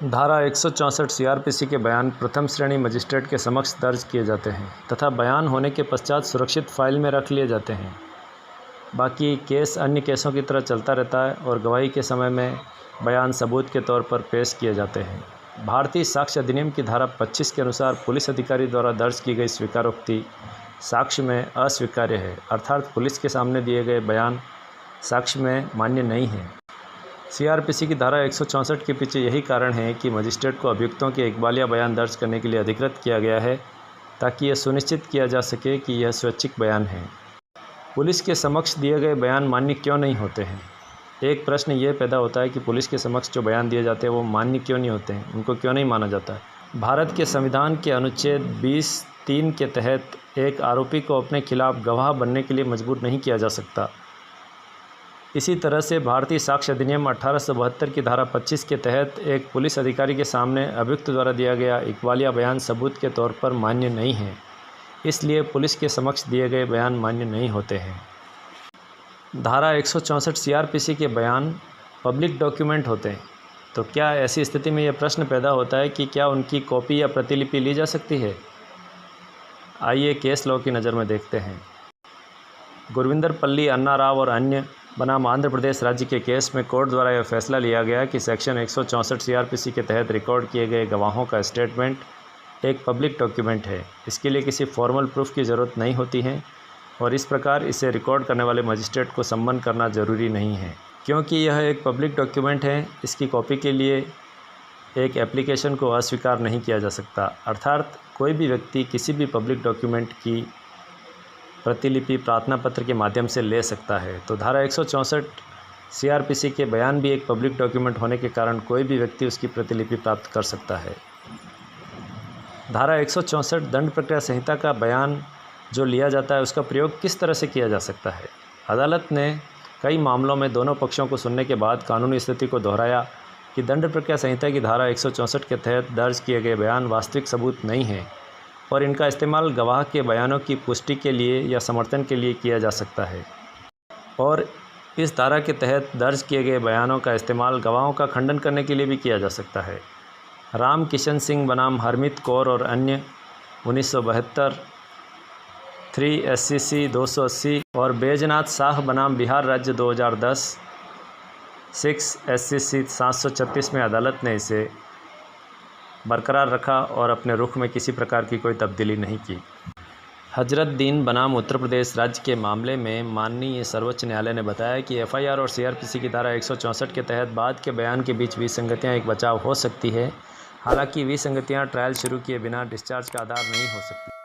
धारा 164 सीआरपीसी के बयान प्रथम श्रेणी मजिस्ट्रेट के समक्ष दर्ज किए जाते हैं तथा बयान होने के पश्चात सुरक्षित फाइल में रख लिए जाते हैं। बाकी केस अन्य केसों की तरह चलता रहता है और गवाही के समय में बयान सबूत के तौर पर पेश किए जाते हैं। भारतीय साक्ष्य अधिनियम की धारा 25 के अनुसार पुलिस अधिकारी द्वारा दर्ज की गई स्वीकारोक्ति साक्ष्य में अस्वीकार्य है, अर्थात पुलिस के सामने दिए गए बयान साक्ष्य में मान्य नहीं है। सीआरपीसी की धारा 164 के पीछे यही कारण है कि मजिस्ट्रेट को अभियुक्तों के इकबालिया बयान दर्ज करने के लिए अधिकृत किया गया है ताकि यह सुनिश्चित किया जा सके कि यह स्वैच्छिक बयान है। पुलिस के समक्ष दिए गए बयान मान्य क्यों नहीं होते हैं? एक प्रश्न ये पैदा होता है कि पुलिस के समक्ष जो बयान दिए जाते हैं वो मान्य क्यों नहीं होते हैं, उनको क्यों नहीं माना जाता है। भारत के संविधान के अनुच्छेद 20(3) के तहत एक आरोपी को अपने खिलाफ गवाह बनने के लिए मजबूर नहीं किया जा सकता। इसी तरह से भारतीय साक्ष्य अधिनियम 1872 की धारा 25 के तहत एक पुलिस अधिकारी के सामने अभियुक्त द्वारा दिया गया इकबालिया बयान सबूत के तौर पर मान्य नहीं है, इसलिए पुलिस के समक्ष दिए गए बयान मान्य नहीं होते हैं। धारा 164 सीआरपीसी के बयान पब्लिक डॉक्यूमेंट होते हैं, तो क्या ऐसी स्थिति में यह प्रश्न पैदा होता है कि क्या उनकी कॉपी या प्रतिलिपि ली जा सकती है? आइए केस लॉ की नज़र में देखते हैं। गुरविंदर पल्ली, अन्ना राव और अन्य बनाम आंध्र प्रदेश राज्य के केस में कोर्ट द्वारा यह फैसला लिया गया कि सेक्शन 164 सीआरपीसी के तहत रिकॉर्ड किए गए गवाहों का स्टेटमेंट एक पब्लिक डॉक्यूमेंट है। इसके लिए किसी फॉर्मल प्रूफ की ज़रूरत नहीं होती है और इस प्रकार इसे रिकॉर्ड करने वाले मजिस्ट्रेट को सम्मन करना ज़रूरी नहीं है। क्योंकि यह एक पब्लिक डॉक्यूमेंट है, इसकी कॉपी के लिए एक एप्लीकेशन को अस्वीकार नहीं किया जा सकता, अर्थात कोई भी व्यक्ति किसी भी पब्लिक डॉक्यूमेंट की प्रतिलिपि प्रार्थना पत्र के माध्यम से ले सकता है। तो धारा 164 सीआरपीसी के बयान भी एक पब्लिक डॉक्यूमेंट होने के कारण कोई भी व्यक्ति उसकी प्रतिलिपि प्राप्त कर सकता है। धारा 164 दंड प्रक्रिया संहिता का बयान जो लिया जाता है उसका प्रयोग किस तरह से किया जा सकता है? अदालत ने कई मामलों में दोनों पक्षों को सुनने के बाद कानूनी स्थिति को दोहराया कि दंड प्रक्रिया संहिता की धारा 164 के तहत दर्ज किए गए बयान वास्तविक सबूत नहीं हैं और इनका इस्तेमाल गवाह के बयानों की पुष्टि के लिए या समर्थन के लिए किया जा सकता है। और इस धारा के तहत दर्ज किए गए बयानों का इस्तेमाल गवाहों का खंडन करने के लिए भी किया जा सकता है। राम किशन सिंह बनाम हरमीत कौर और अन्य 1972 3 SCC 280 और बैजनाथ शाह बनाम बिहार राज्य 2010 6 SCC 736 में अदालत ने इसे बरकरार रखा और अपने रुख में किसी प्रकार की कोई तब्दीली नहीं की। हजरतदीन बनाम उत्तर प्रदेश राज्य के मामले में माननीय सर्वोच्च न्यायालय ने बताया कि एफआईआर और सीआरपीसी की धारा 164 के तहत बाद के बयान के बीच विसंगतियां एक बचाव हो सकती है। हालांकि विसंगतियां ट्रायल शुरू किए बिना डिस्चार्ज का आधार नहीं हो सकती।